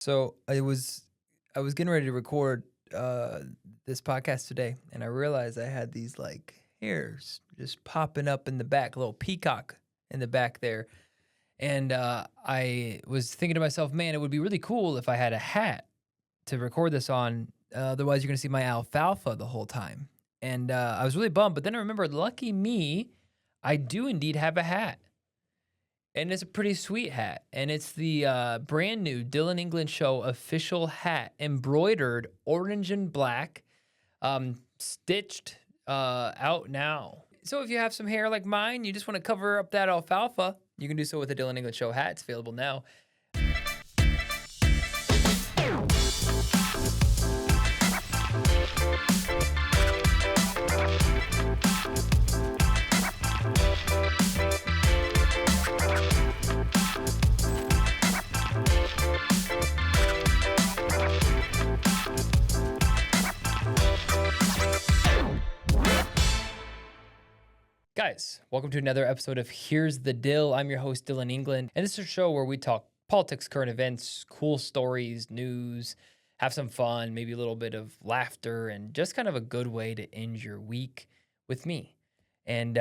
So I was getting ready to record this podcast today, and I realized I had these like hairs just popping up in the back, a little peacock in the back there. And I was thinking to myself, man, it would be really cool if I had a hat to record this on. Otherwise, you're gonna see my alfalfa the whole time. And I was really bummed, but then I remembered, lucky me, I do indeed have a hat. And it's a pretty sweet hat. And it's the brand new Dillon England Show official hat, embroidered orange and black, stitched out now. So if you have some hair like mine, you just want to cover up that alfalfa, you can do so with the Dillon England Show hat. It's available now. Guys, welcome to another episode of Here's the Dill. I'm your host, Dillon England, and this is a show where we talk politics, current events, cool stories, news, have some fun, maybe a little bit of laughter, and just kind of a good way to end your week with me. And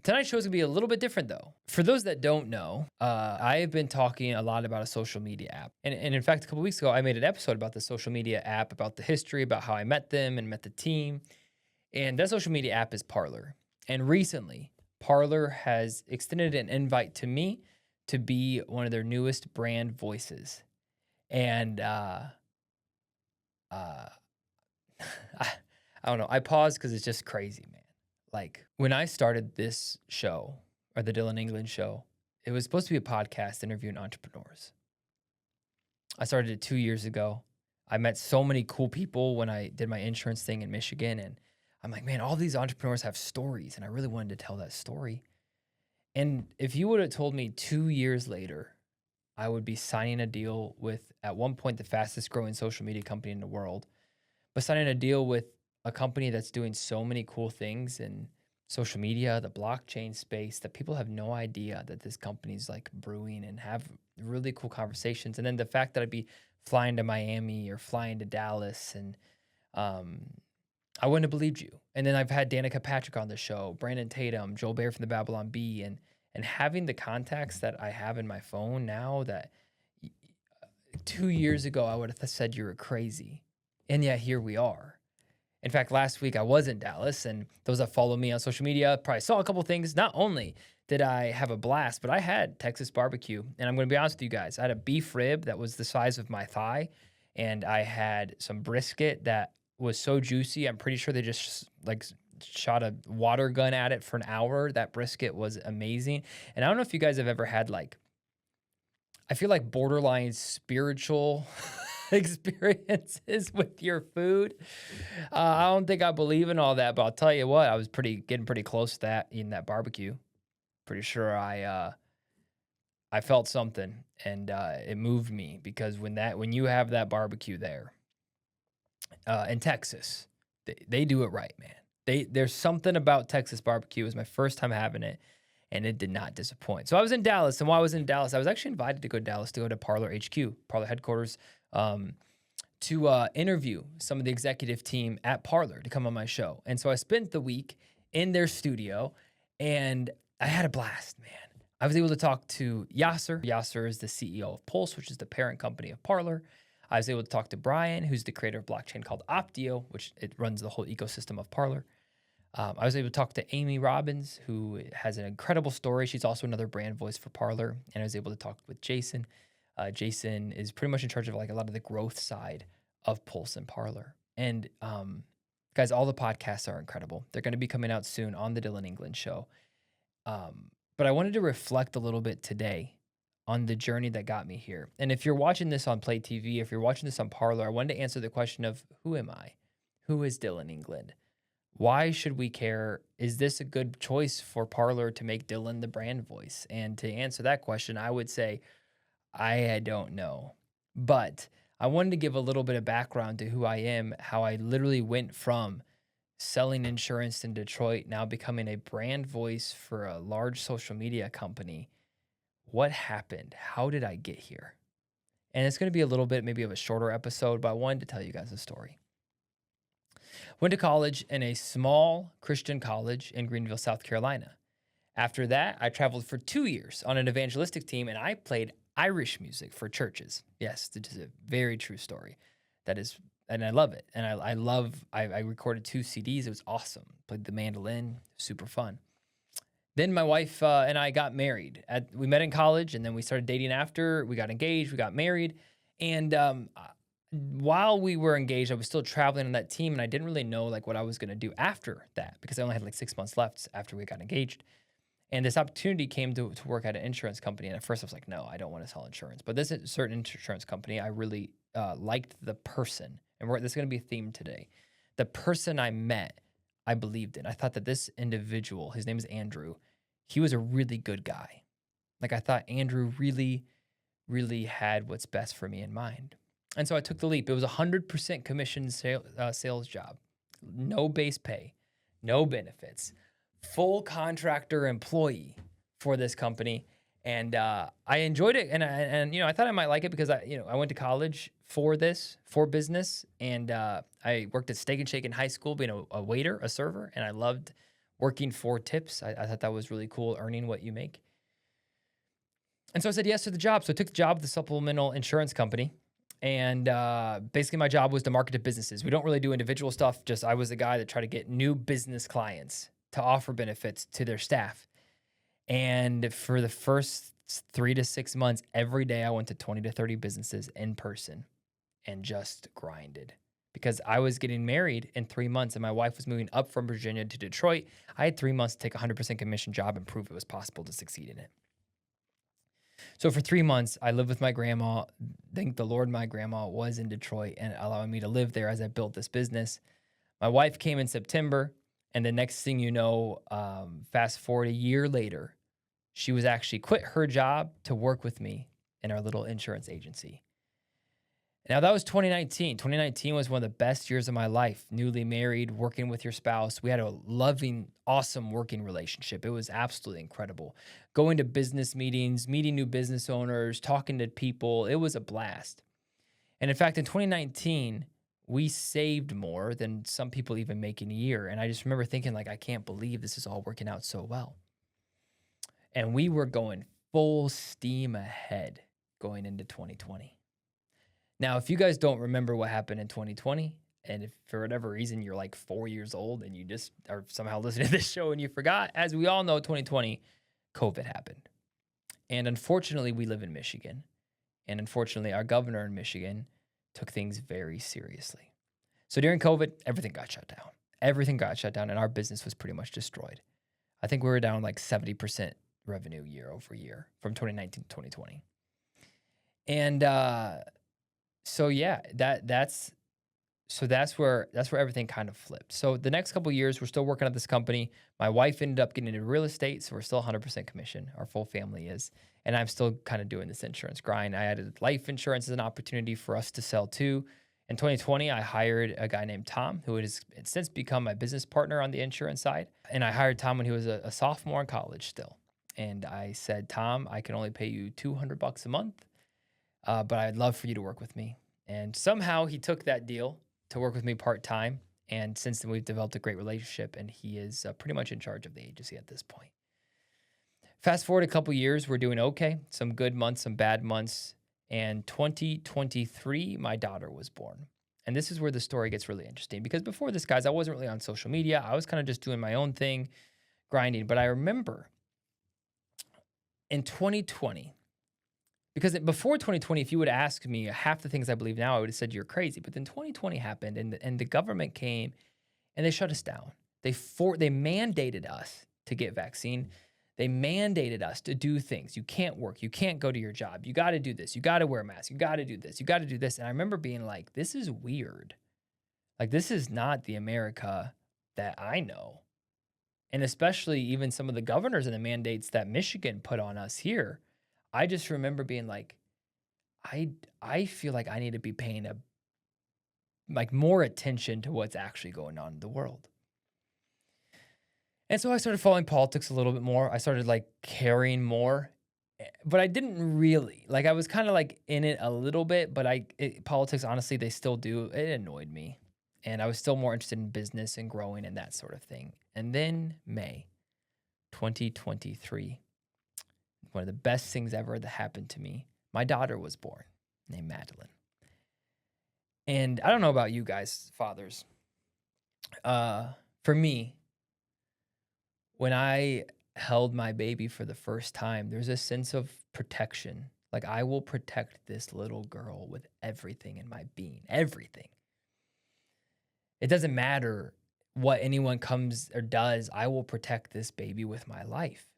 tonight's show is going to be a little bit different, though. For those that don't know, I have been talking a lot about a social media app. And in fact, a couple weeks ago, I made an episode about the social media app, about the history, about how I met them and met the team. And that social media app is Parler. And recently, Parler has extended an invite to me to be one of their newest brand voices. And I don't know. I paused because it's just crazy, man. Like when I started this show, or the Dillon England Show, it was supposed to be a podcast interviewing entrepreneurs. I started it 2 years ago. I met so many cool people when I did my insurance thing in Michigan, and I'm like, man, all these entrepreneurs have stories, and I really wanted to tell that story. And if you would have told me 2 years later, I would be signing a deal with, at one point, the fastest growing social media company in the world, but signing a deal with a company that's doing so many cool things in social media, the blockchain space, that people have no idea that this company's like brewing and have really cool conversations. And then the fact that I'd be flying to Miami or flying to Dallas, and I wouldn't have believed you. And then I've had Danica Patrick on the show, Brandon Tatum, Joel Baer from the Babylon Bee, and having the contacts that I have in my phone now that 2 years ago I would have said you were crazy. And yet here we are. In fact, last week I was in Dallas, and those that follow me on social media probably saw a couple things. Not only did I have a blast, but I had Texas barbecue. And I'm going to be honest with you guys. I had a beef rib that was the size of my thigh, and I had some brisket that was so juicy. I'm pretty sure they just like shot a water gun at it for an hour. That brisket was amazing. And I don't know if you guys have ever had like, I feel like borderline spiritual experiences with your food. I don't think I believe in all that, but I'll tell you what, I was getting pretty close to that eating that barbecue. Pretty sure I felt something, and it moved me, because when you have that barbecue there in Texas, they do it right, man. There's something about Texas barbecue. It was my first time having it, and it did not disappoint. So I was in Dallas, and while I was in Dallas, I was actually invited to go to Dallas to go to Parler HQ, Parler headquarters, to interview some of the executive team at Parler to come on my show. And so I spent the week in their studio, and I had a blast, man. I was able to talk to Yasser. Yasser is the CEO of Pulse, which is the parent company of Parler. I was able to talk to Brian, who's the creator of blockchain called Optio, which it runs the whole ecosystem of Parler. I was able to talk to Amy Robbins, who has an incredible story. She's also another brand voice for Parler. And I was able to talk with Jason. Jason is pretty much in charge of like a lot of the growth side of Pulse and Parler. And guys, all the podcasts are incredible. They're going to be coming out soon on the Dillon England Show. But I wanted to reflect a little bit today on the journey that got me here. And if you're watching this on Play TV, if you're watching this on Parler, I wanted to answer the question of, who am I? Who is Dillon England? Why should we care? Is this a good choice for Parler to make Dillon the brand voice? And to answer that question, I would say, I don't know. But I wanted to give a little bit of background to who I am, how I literally went from selling insurance in Detroit, now becoming a brand voice for a large social media company. What happened? How did I get here? And it's going to be a little bit maybe of a shorter episode, but I wanted to tell you guys a story. Went to college in a small Christian college in Greenville, South Carolina. After that, I traveled for 2 years on an evangelistic team, and I played Irish music for churches. Yes, this is a very true story. That is, and I love it. And I recorded 2 CDs. It was awesome. Played the mandolin, super fun. Then my wife and I got married. We met in college, and then we started dating after. We got engaged. We got married. And while we were engaged, I was still traveling on that team, and I didn't really know like what I was going to do after that because I only had like 6 months left after we got engaged. And this opportunity came to work at an insurance company. And at first I was like, no, I don't want to sell insurance. But this is a certain insurance company, I really liked the person. And this is going to be a theme today. The person I met, I believed in. I thought that this individual, his name is Andrew, he was a really good guy. Like I thought Andrew really, really had what's best for me in mind. And so I took the leap. It was a 100% commission sales job. No base pay, no benefits. Full contractor employee for this company. And I enjoyed it. And I thought I might like it because I went to college for business. And I worked at Steak and Shake in high school, being a waiter, a server. And I loved working for tips. I thought that was really cool, earning what you make. And so I said yes to the job. So I took the job with the supplemental insurance company. And basically my job was to market to businesses. We don't really do individual stuff. Just I was the guy that tried to get new business clients to offer benefits to their staff. And for the first 3 to 6 months, every day I went to 20 to 30 businesses in person and just grinded because I was getting married in 3 months and my wife was moving up from Virginia to Detroit. I had 3 months to take a 100% commission job and prove it was possible to succeed in it. So for 3 months, I lived with my grandma. Thank the Lord, my grandma was in Detroit and allowing me to live there as I built this business. My wife came in September. And the next thing you know, fast forward a year later, she was actually quit her job to work with me in our little insurance agency. Now, that was 2019. 2019 was one of the best years of my life. Newly married, working with your spouse. We had a loving, awesome working relationship. It was absolutely incredible. Going to business meetings, meeting new business owners, talking to people. It was a blast. And in fact, in 2019, we saved more than some people even make in a year. And I just remember thinking, like, I can't believe this is all working out so well. And we were going full steam ahead going into 2020. Now, if you guys don't remember what happened in 2020, and if for whatever reason you're like 4 years old and you just are somehow listening to this show and you forgot, as we all know, 2020, COVID happened. And unfortunately, we live in Michigan. And unfortunately, our governor in Michigan took things very seriously. So during COVID, everything got shut down. Everything got shut down, and our business was pretty much destroyed. I think we were down like 70% revenue year over year from 2019 to 2020. And so yeah, that's where everything kind of flipped. So the next couple of years, we're still working at this company. My wife ended up getting into real estate, so we're still 100% commission. Our full family is. And I'm still kind of doing this insurance grind. I added life insurance as an opportunity for us to sell too. In 2020, I hired a guy named Tom, who has since become my business partner on the insurance side. And I hired Tom when he was a sophomore in college still. And I said, Tom, I can only pay you $200 a month, but I'd love for you to work with me. And somehow he took that deal to work with me part-time. And since then, we've developed a great relationship, and he is pretty much in charge of the agency at this point. Fast forward a couple years, we're doing okay. Some good months, some bad months. And 2023, my daughter was born. And this is where the story gets really interesting. Because before this, guys, I wasn't really on social media. I was kind of just doing my own thing, grinding. But I remember in 2020, because before 2020, if you would ask me half the things I believe now, I would have said you're crazy. But then 2020 happened, and the government came, and they shut us down. They mandated us to get vaccine. They mandated us to do things. You can't work. You can't go to your job. You got to do this. You got to wear a mask. You got to do this. You got to do this. And I remember being like, this is weird. Like, this is not the America that I know. And especially even some of the governors and the mandates that Michigan put on us here. I just remember being like, I feel like I need to be paying more attention to what's actually going on in the world. And so I started following politics a little bit more. I started caring more. but I didn't really. Like, I was kind of like in it a little bit, but politics, honestly, they still do. It annoyed me. And I was still more interested in business and growing and that sort of thing. And then May 2023, one of the best things ever that happened to me, my daughter was born named Madeline. And I don't know about you guys, fathers. For me, when I held my baby for the first time, there's a sense of protection. Like, I will protect this little girl with everything in my being, everything. It doesn't matter what anyone comes or does, I will protect this baby with my life.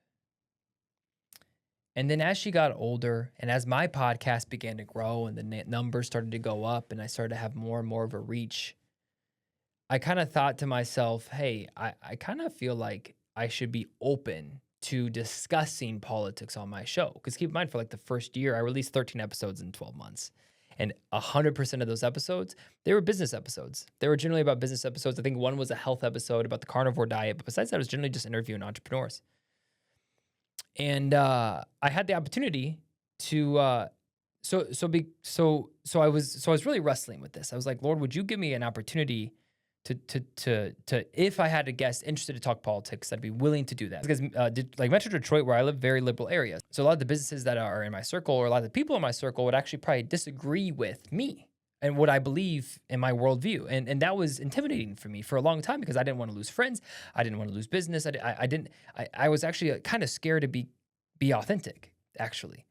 And then as she got older and as my podcast began to grow and the numbers started to go up and I started to have more and more of a reach, I kind of thought to myself, hey, I kind of feel like I should be open to discussing politics on my show. Because keep in mind, for like the first year, I released 13 episodes in 12 months. And 100% of those episodes, they were business episodes. They were generally about business episodes. I think one was a health episode about the carnivore diet. But besides that, I was generally just interviewing entrepreneurs. And I had the opportunity to so I was really wrestling with this. I was like, Lord, would you give me an opportunity to if I had a guest interested to talk politics, I'd be willing to do that. Because like Metro Detroit, where I live, very liberal areas. So a lot of the businesses that are in my circle, or a lot of the people in my circle, would actually probably disagree with me and what I believe in my worldview. And that was intimidating for me for a long time because I didn't want to lose friends. I didn't want to lose business. I was actually kind of scared to be authentic, actually,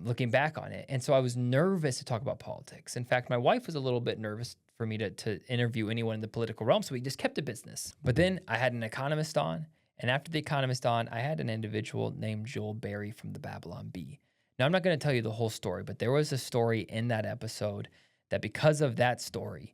looking back on it. And so I was nervous to talk about politics. In fact, my wife was a little bit nervous for me to interview anyone in the political realm. So we just kept it business. But then I had an economist on. And after the economist on, I had an individual named Joel Berry from the Babylon Bee. Now, I'm not going to tell you the whole story, but there was a story in that episode that because of that story,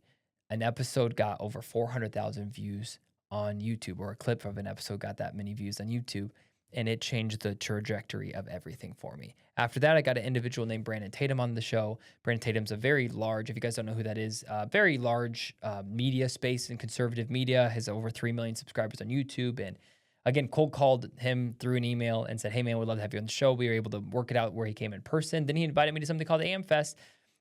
an episode got over 400,000 views on YouTube, or a clip of an episode got that many views on YouTube, and it changed the trajectory of everything for me. After that, I got an individual named Brandon Tatum on the show. Brandon Tatum's a very large, if you guys don't know who that is, very large media space and conservative media, has over 3 million subscribers on YouTube, and again, cold called him through an email and said, hey, man, we'd love to have you on the show. We were able to work it out where he came in person. Then he invited me to something called AmFest.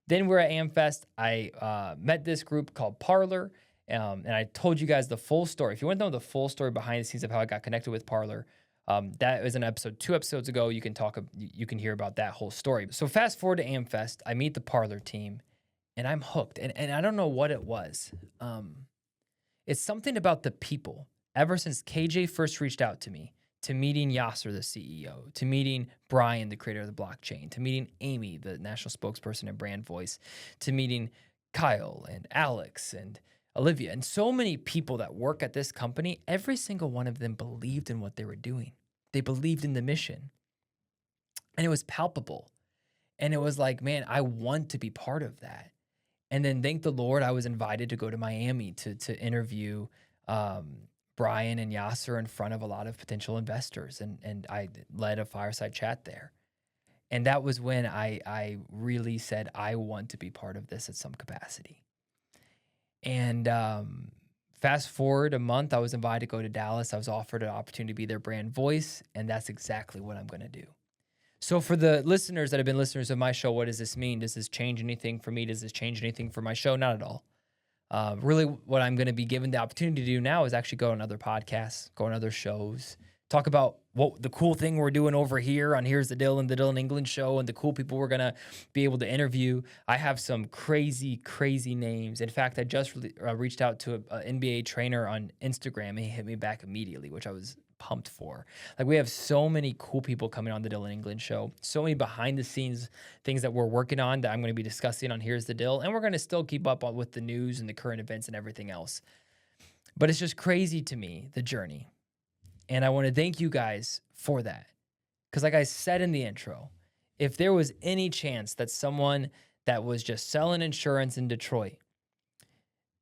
Then we're at AmFest. I met this group called Parler, and I told you guys the full story. If you want to know the full story behind the scenes of how I got connected with Parler, that was an episode 2 episodes ago. You can hear about that whole story. So fast forward to AmFest. I meet the Parler team, and I'm hooked. And I don't know what it was. It's something about the people. Ever since KJ first reached out to me, to meeting Yasser, the CEO, to meeting Brian, the creator of the blockchain, to meeting Amy, the national spokesperson and brand voice, to meeting Kyle and Alex and Olivia, and so many people that work at this company, every single one of them believed in what they were doing. They believed in the mission. And it was palpable. And it was like, man, I want to be part of that. And then thank the Lord, I was invited to go to Miami to interview Brian and Yasser in front of a lot of potential investors. And I led a fireside chat there. And that was when I really said, I want to be part of this at some capacity. And fast forward a month, I was invited to go to Dallas. I was offered an opportunity to be their brand voice. And that's exactly what I'm going to do. So for the listeners that have been listeners of my show, what does this mean? Does this change anything for me? Does this change anything for my show? Not at all. Really, what I'm going to be given the opportunity to do now is actually go on other podcasts, go on other shows, talk about what the cool thing we're doing over here on Here's the Dillon England Show, and the cool people we're going to be able to interview. I have some crazy, crazy names. In fact, I just reached out to an NBA trainer on Instagram, and he hit me back immediately, which I was pumped for. Like, we have so many cool people coming on the Dillon England Show, so many behind the scenes things that we're working on that I'm going to be discussing on Here's the Dill, and we're going to still keep up with the news and the current events and everything else. But it's just crazy to me, the journey. And I want to thank you guys for that. Because like I said in the intro, if there was any chance that someone that was just selling insurance in Detroit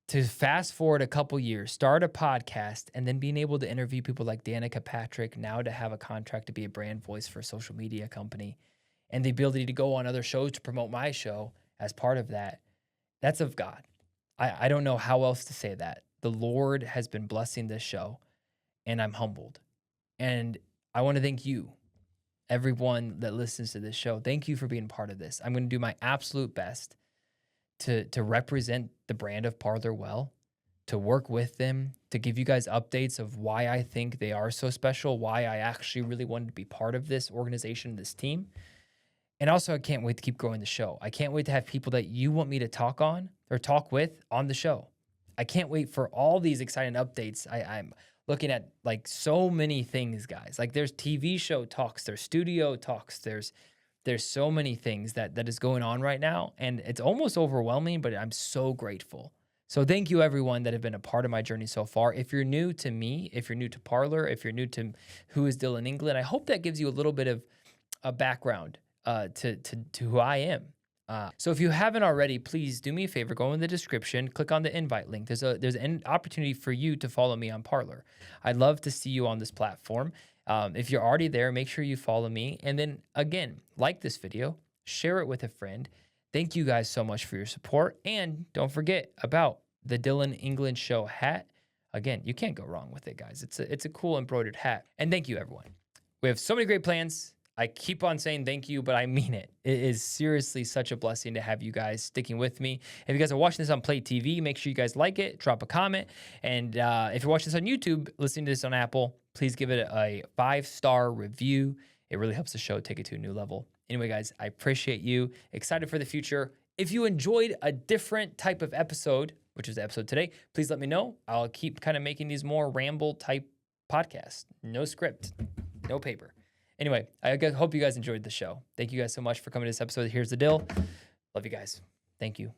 to fast forward a couple years, start a podcast, and then being able to interview people like Danica Patrick, now to have a contract to be a brand voice for a social media company, and the ability to go on other shows to promote my show as part of that, that's of God. I don't know how else to say that. The Lord has been blessing this show, and I'm humbled. And I want to thank you everyone that listens to this show, thank you for being part of this. I'm going to do my absolute best to represent the brand of Parler well, to work with them, to give you guys updates of why I think they are so special, why I actually really wanted to be part of this organization, this team. And also, I can't wait to keep growing the show. I can't wait to have people that you want me to talk with on the show. I can't wait for all these exciting updates. I'm looking at like so many things, guys. Like there's TV show talks, there's studio talks, there's so many things that is going on right now. And it's almost overwhelming, but I'm so grateful. So thank you, everyone that have been a part of my journey so far. If you're new to me, if you're new to Parler, if you're new to who is Dillon England, I hope that gives you a little bit of a background to who I am. So if you haven't already, please do me a favor, go in the description, click on the invite link. There's an opportunity for you to follow me on Parler. I'd love to see you on this platform. If you're already there, make sure you follow me. And then again, like this video, share it with a friend. Thank you guys so much for your support. And don't forget about the Dillon England Show hat. Again, you can't go wrong with it, guys. It's a cool embroidered hat. And thank you, everyone. We have so many great plans. I keep on saying thank you, but I mean it. It is seriously such a blessing to have you guys sticking with me. If you guys are watching this on Play TV, make sure you guys like it, drop a comment. And if you're watching this on YouTube, listening to this on Apple, please give it a 5-star review. It really helps the show take it to a new level. Anyway, guys, I appreciate you. Excited for the future. If you enjoyed a different type of episode, which is the episode today, please let me know. I'll keep kind of making these more ramble type podcasts. No script, no paper. Anyway, I hope you guys enjoyed the show. Thank you guys so much for coming to this episode. Here's the deal. Love you guys. Thank you.